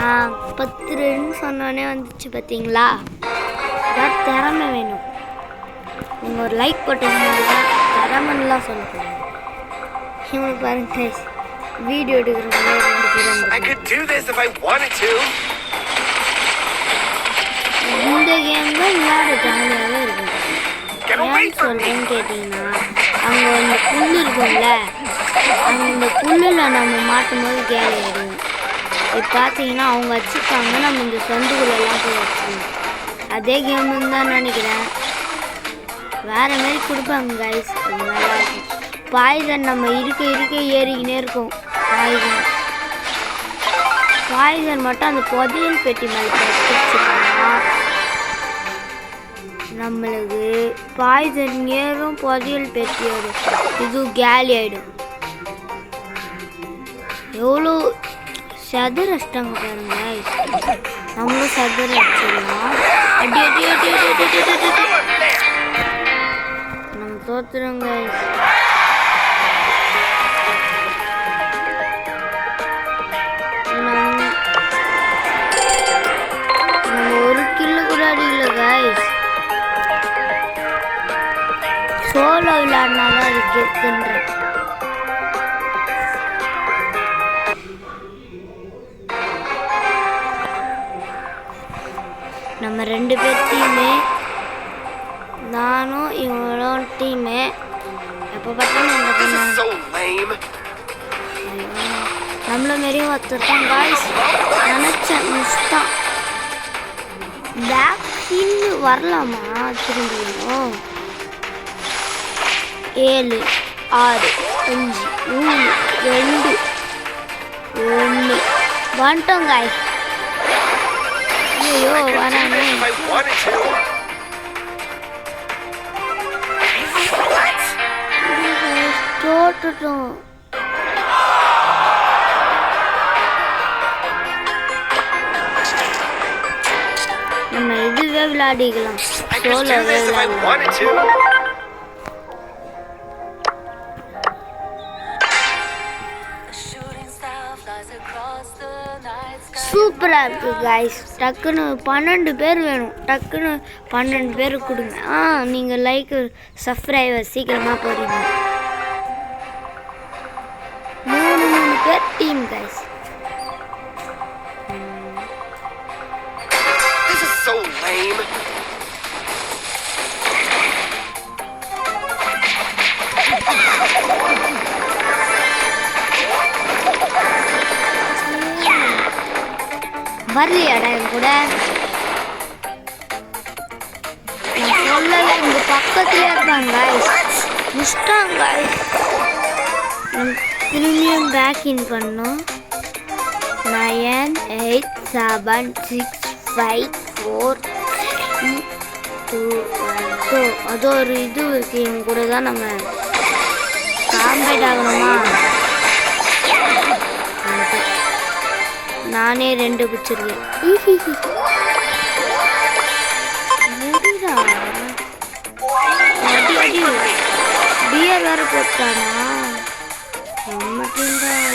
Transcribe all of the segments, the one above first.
10 run சொன்னோடனே வந்துச்சு பார்த்தீங்களா? அதான் திறமை வேணும். நீங்கள் ஒரு லைக் போட்டீங்கன்னா திறமைலாம் சொல்லக்கூடாது. இவங்க பாருங்க வீடியோ எடுக்கிறவங்க 2 பேர் இந்த கேம் தான் விளையாட ஜாலியாகவே இருக்கும். ஏன் சொல்கிறேன்னு கேட்டிங்கன்னா அங்கே அந்த புல் இருக்கும்ல, அந்த புல்லில் நம்ம மாட்டும் போது கேலி ஆகிடும். இப்போ பார்த்தீங்கன்னா அவங்க வச்சுருக்காங்க, நம்ம இந்த சொந்துக்குள்ளெல்லாம் போய் வச்சுக்கணும். அதே கேமுன்னு தான் நினைக்கிறேன். வேறு மாரி கொடுப்பாங்க கைஸ். அது நல்லாயிருக்கும். பாய்சன் நம்ம இருக்க ஏறிக்கினே இருக்கும். பாய்சன் மட்டும் அந்த புதையல் பெட்டி மேலே வச்சுருக்கோம்னா நம்மளுக்கு பாய்சன் ஏறும், புதையல் பெட்டி ஏறும், இது கேலி ஆகிடும். எவ்வளோ சதுரஷ்டாங்க பாருங்க. நம்மளும் சதுர அடிச்சிடலாம். அடி அடி அடி அடி அடி அடி நம்ம தோத்துறோங்க. நம்ம ஒரு கில்லு கூட அடிக்கல கைஸ். சோலோ விளையாடினாதான் அது கெத்துன்றேன். நம்ம 2 பேர் டீமு, நானும் இவங்களும் டீமு. எப்போ பார்த்தாலும் என்ன பண்ணாங்க நம்மள மாரியும் ஒருத்தருக்கான் காய்ஸ். நினச்சேன் மிஸ்தான். பேக் இன்னும் வரலாமா திரும்பியும்? 7 6 5 3 2 1 வந்துட்டோம் காய்ஸ். ஐயோ வராங்க. தோட்டுட்டோம். நம்ம இதுவே விளையாடிக்கலாம். சோலோவே விளையாடலாம். சூப்பராக இருக்குது கைஸ். டக்குன்னு 12 பேர் வேணும். டக்குன்னு 12 பேர் கொடுங்க. நீங்கள் லைக் சப்ஸ்கிரைபர் சீக்கிரமாக போகிறீங்க. 3 பேர் டீம் கைஸ். வரலையாடா என் கூட? நான் சொல்லலை, இங்கே பக்கத்துலேயே இருப்பாங்க மிஸ்டாங்க. திரும்பியும் பேக் இன் பண்ணோம். 9 8 7 6 5 4 3 2 1. அது ஒரு இது இருக்குது. இவங்க கூட தான் நம்ம காம்பேட் ஆகணுமா? நானே 2 பிடிச்சிருக்கேன். பியர் வேற போட்டானா? மட்டும்தான்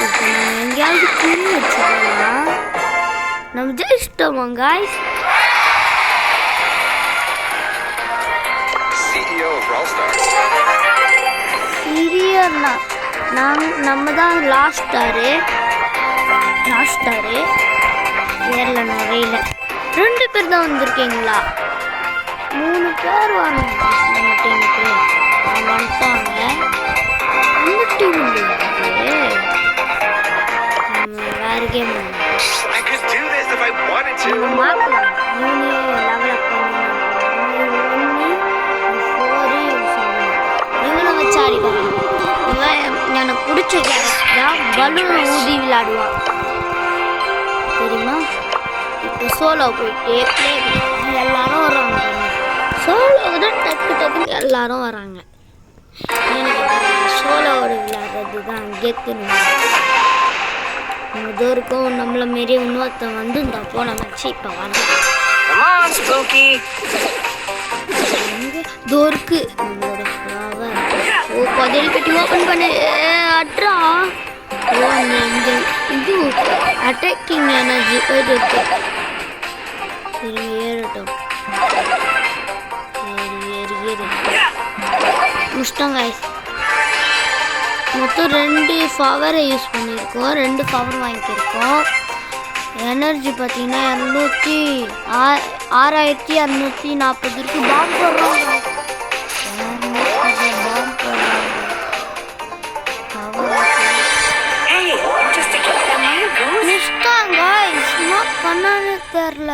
இப்போ நம்ம எங்கேயாவது புரி வச்சுக்கலாம். நம்ம ஜெயிச்சிட்டோமா காய்ஸ்? சீரியர்னா நம்ம தான் லாஸ்ட் ஸ்டாரு. ஏர்ல நிறையில 2 பேர் தான் வந்திருக்கீங்களா? 3 பேர் வாங்க நம்ம டீமுக்கு. வந்துட்டாங்க. நம்ம டீம் வேறு கேம் மாற்றலாம். 3 லெவலப் பண்ணி வச்சாரி எனக்கு பிடிச்ச கேரக்டர் தான். பலூனை ஊதி விளையாடுவான் தெரியுமா? இப்போ சோலோ போயிட்டு எல்லாரும் வராங்க. சோலோ தான் டக்குன்னு எல்லாரும் வராங்க. சோலோவோட விளையாடுறது தான் கெத்துன்னு. நம்ம தோருக்கும் நம்மள மாரி இன்னொருத்தன் வந்து இருந்தப்போ நம்ம இப்போ வரலாம். தோருக்கு நம்மளோட ஓப்பன் பண்ணி அட்ரா. ஓ இந்த இது அட்டாக்கிங் எனர்ஜி போயிட்டு இருக்கு. சரி ஏறட்டும். ஏறு முடிச்சிட்டோம் கைஸ். மொத்தம் 2 பவரை யூஸ் பண்ணியிருக்கோம். 2 பவர் வாங்கியிருக்கோம். எனர்ஜி பார்த்தீங்கன்னா 6640 இருக்கு. பாம்பு போடுறோம். பண்ணானே தெரியல.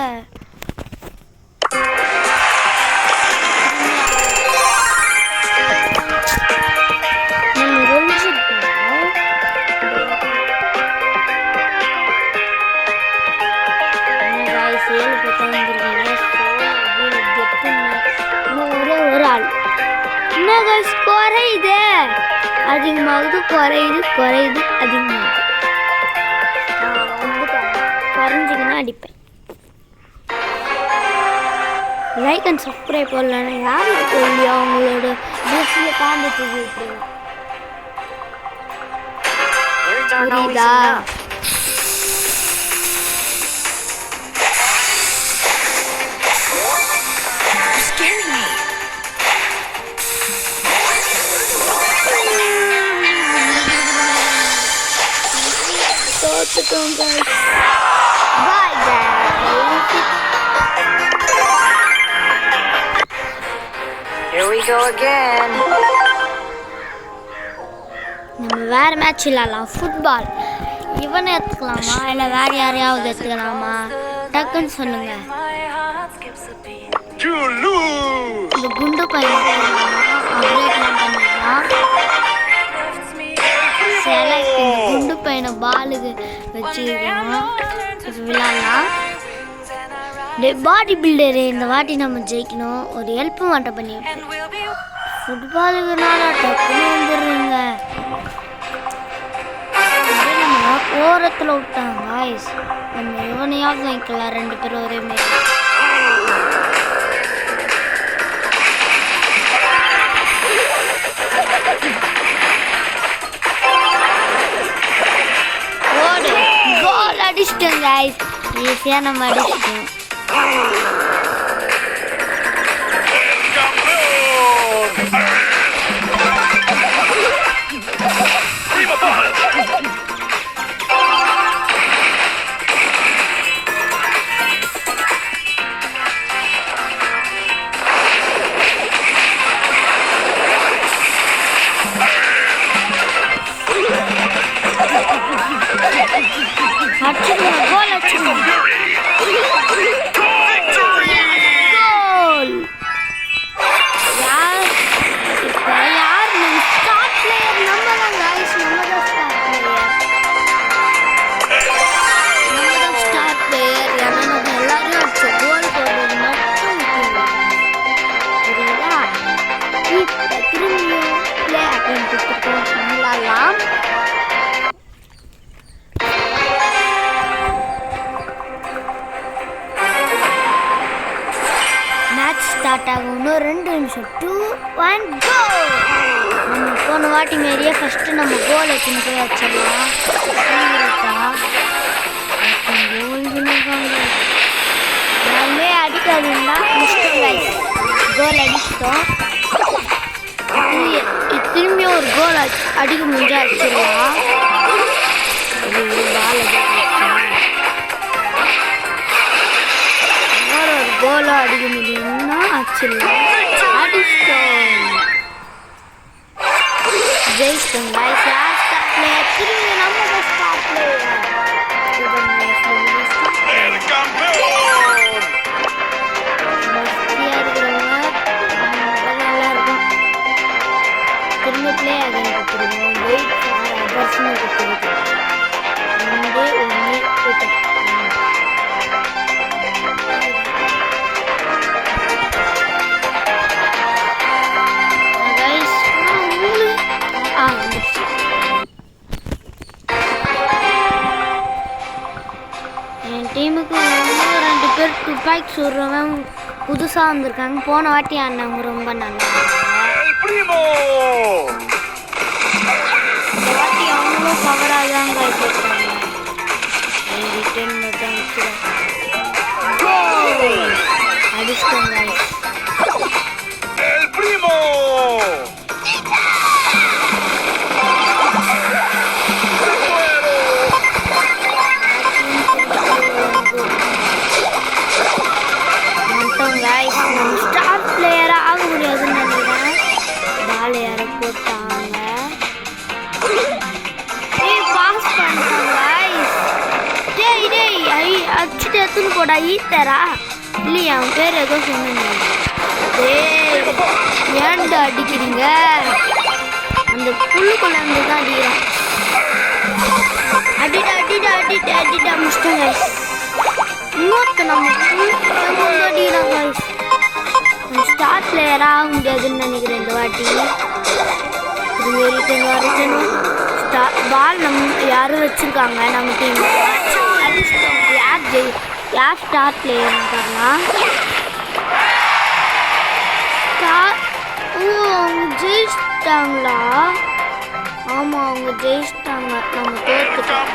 ஒரு ஆள் என்ன கைஸ் குறையுது, அதிகமாகுது, குறையுது அதிகமாகுது. குறைஞ்சிங்கன்னா அடிப்பேன். லைக் அண்ட் சப்ஸ்கிரைப் பண்ணலன்னா யாருக்கு இல்லையா அவங்களோட ட்ரெஸ்ஸில் பாம்பு தூக்கி விட்டுருங்க. புரியுதா? Bye guys. Here we go again. நம்ம வேற மேட்ச் விளையாடலாம். ஃபுட்பால் இவனை எடுத்துக்கலாமா இல்லை வேற யாரையாவது எடுத்துக்கலாமா? டக்குன்னு சொல்லுங்க. இந்த குண்டு பையன் குண்டு பையனை பாலுக்கு வச்சுருக்கோம். இப்போ விளையாடலாம். பாடி பில்டரு இந்த வாட்டி நம்ம ஜெயிக்கணும். ஒரு ஹெல்ப் மட்டும் பண்ணி ஃபுட்பாலுக்குனால டக்குன்னு வந்துடுறீங்க. ஓரத்தில் விட்டாங்க காய்ஸ். நம்ம இவனையாவது வாங்கிக்கலாம். 2 பேரும் ஒரே மாதிரி. கோல் அடிச்சிட்டோம் காய்ஸ். ஈஸியாக நம்ம அடிச்சிட்டோம். கோல் அடிச்சிட்டோம். ஸ்டார்ட் ஆகும். இன்னும் 2 நிமிஷம். 2 1 கோ. நம்ம போன வாட்டி மாரியே ஃபஸ்ட்டு நம்ம கோல் வச்சுன்னு போய் வச்சிடலாம். எல்லாமே அடிக்காதுன்னா கோல் அடிச்சிட்டோம். திரும்பியும் ஒரு கோல் அடிக்க முடிஞ்சா அடிச்சிடலாம். ஒரு கோலை அடிக்க முடியும்னா அடிச்சிடலாம். அடிச்சிட்டோம். ஜெயிச்சிட்டோம் காய்ஸ். லாஸ்ட் பிளேயர் திரும்பி நம்ம ஸ்டார்ட் பிளேயர். திரும்ப பிளே ஆகி கொடுத்துருவோம். வெயிட் ஃபார் அதர்ஸ்னு கொடுத்துருக்கோம். 2 1 போயிட்டோம். என் டீமுக்கு 2 பேர் துப்பாக்கி சுடுறவன் புதுசாக வந்திருக்காங்க. போன வாட்டி ஆடினவங்க ரொம்ப நல்லா. அவ்வளோ பவராக தான் guys இருக்காங்க. ரிட்டர்ன் மட்டும் அடிச்சிட்டோம் guys. El primo. மட்டும் guys நம்ம ஸ்டார் பிளேயராக ஆக முடியாதுன்னு நினைக்கிறேன். பால் யாரை போட்டாங்க. பாஸ் பண்ணிட்டோம் guys. டேய் அடிச்சுட்டு எடுத்துன்னு போடா ஈத்தரா இல்லையா அவன் பேர் ஏதோ சொன்னீங்க. டேய் ஏன்டா அடிக்கிறீங்க? அந்த புல்லுக்குள்ள இருந்து தான் அடிக்கிறான். அடிடா முடிச்சிட்டோம் guys. இன்னொருத்த நம்ம புல்லுக்குள்ள அடிக்கிறான் guys. ஸ்டார் பிளேயராக ஆக முடியாதுன்னு நினைக்கிறேன் இந்த வாட்டி. ரிட்டர்ன் பால் நம்ம யாரும் வச்சிருக்காங்க நம்ம டீம். யார் ஸ்டார் பிளேயர்னு பார்க்கலாம். அவங்க ஜெயிச்சிட்டாங்களா? ஆமாம் அவங்க ஜெயிச்சிட்டாங்க. நம்ம தோத்துட்டோம்.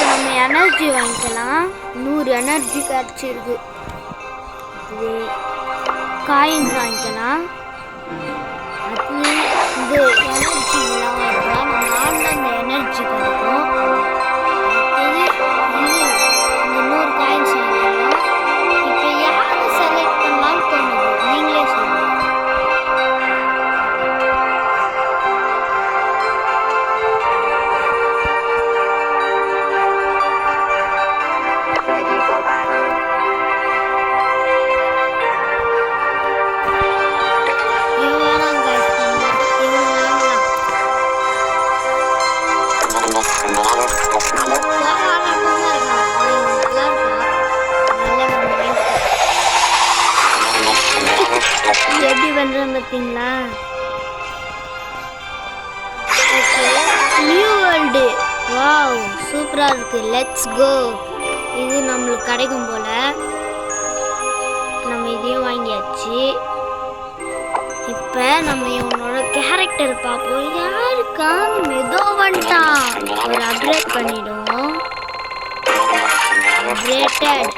நம்ம எனர்ஜி வாங்கிக்கலாம். 100 எனர்ஜி கிடச்சிருக்கு. இது காயின்ஸ் வாங்கிக்கலாம். அது இது எனர்ஜிலாம் வாங்கிக்கலாம். நம்ம ஆடின அந்த எனர்ஜி கிடைக்கும். இந்த 100 காயின்ஸ் வாங்கிக்கலாம். இப்போ யாரை செலக்ட் பண்ணலாம்னு தோணுது நீங்களே சொல்லுங்கள். எப்படி பண்றேன் பார்த்தீங்களா? நியூ வேர்ல்டு வாவ் சூப்பராக இருக்கு. Let's go. இது நம்மளுக்கு கிடைக்கும் போல. நம்ம இதையும் வாங்கியாச்சு. இப்போ நம்ம இவனோட கேரக்டர் பார்ப்போம். யாருக்கான மெதோ வந்துட்டான். ஒரு அப்டேட் பண்ணிடுவோம். அப்டேட்டட்.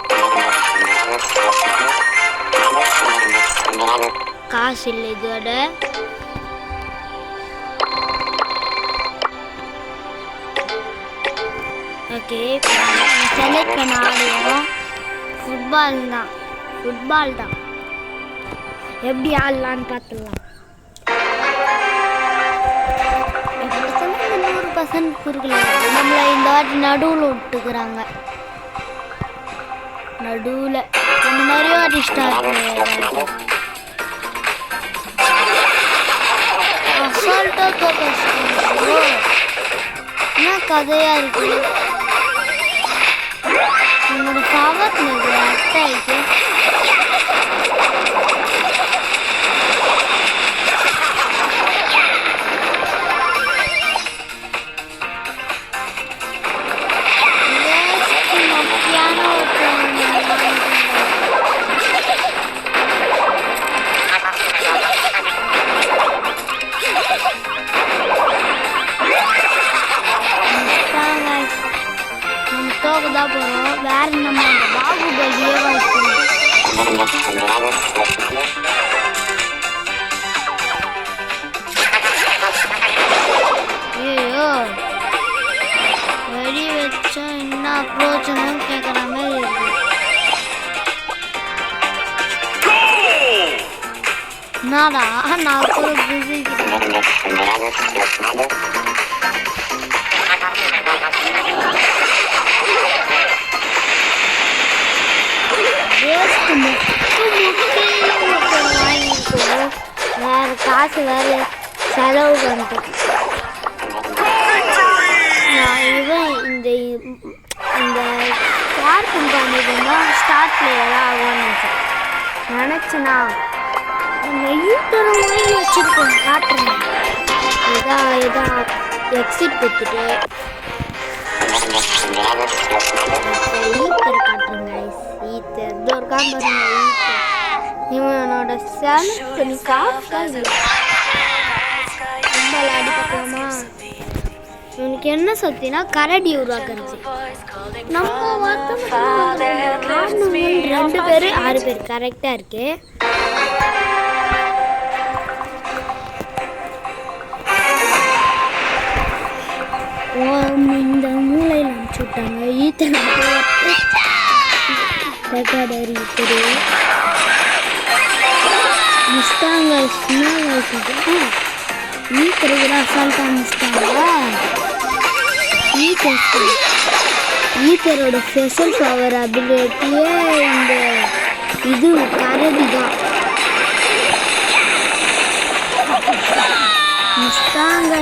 காசு இல்லை இதோட. ஓகே செலக்ட் பண்ண ஆடுவோம். ஃபுட்பால் தான் எப்படி ஆடலான்னு பார்த்துடலாம். 100% குறுக்கல. நம்மளை இந்த வாட்டி நடுவில் விட்டுக்கிறாங்க. நடுவில் நம்ம நிறைய வாட்டி ஸ்டார்ட் அசால்ட்டாக தோக்கோ. என்ன கதையாக இருக்கு. என்னோட பவர் அட்டை ஆயிடுச்சு. தான் போகிறோம். வேறு நம்ம அந்த பாகுபலியே வாய்க்கணும். ஐயோ வெடி வச்சா என்ன அப்ரோச்சனும் கேட்குற மாதிரி இருக்கு. என்னடா நான் கூட பிஸிக்கிறேன். வேறு காசு வேறு செலவு பண்ணிட்டேன். நான் இந்த இந்த ஸ்டார் கம்பெனி தான் ஸ்டார் பிளேயராக ஆகணும்னு நினச்சேன்னா நெய்யத்தரம் வாங்கி வச்சுருக்கோம். காட்டுறேன். இதான் எக்ஸிட் கொடுத்துட்டு ஈத்தர் காட்டுறேன் guys. ஈத்தர் இதோ இருக்கான் பாருங்க ஈத்தர். இவனோட செல் காஃபி ரொம்ப விளையாடி பார்க்கலாமா? இவனுக்கு என்ன சக்தினா கரடி உருவாக்குறது. நம்ம ரெண்டு பேர் 6 பேர் கரெக்டாக இருக்கு. இந்த மூளையில் அனுப்பிச்சு விட்டாங்க ஈத்தர் முஸ்டாங்க ஈத்தர் கூட அசால்ட்டாக முஸ்டாங்க. ஈத்தரோட ஸ்பெஷல் பவர் அபிலிட்டியே இந்த இது கரடி தான். முஸ்டாங்க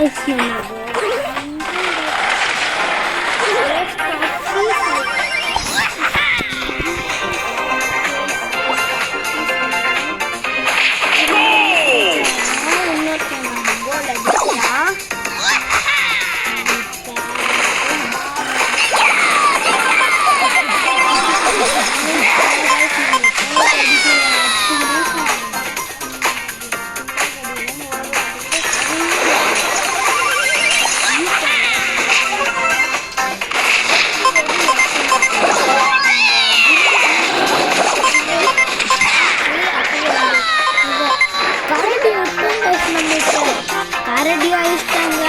கரடி ஆயிட்டாங்க.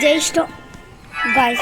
ஜெயிச்சிட்டோம் guys.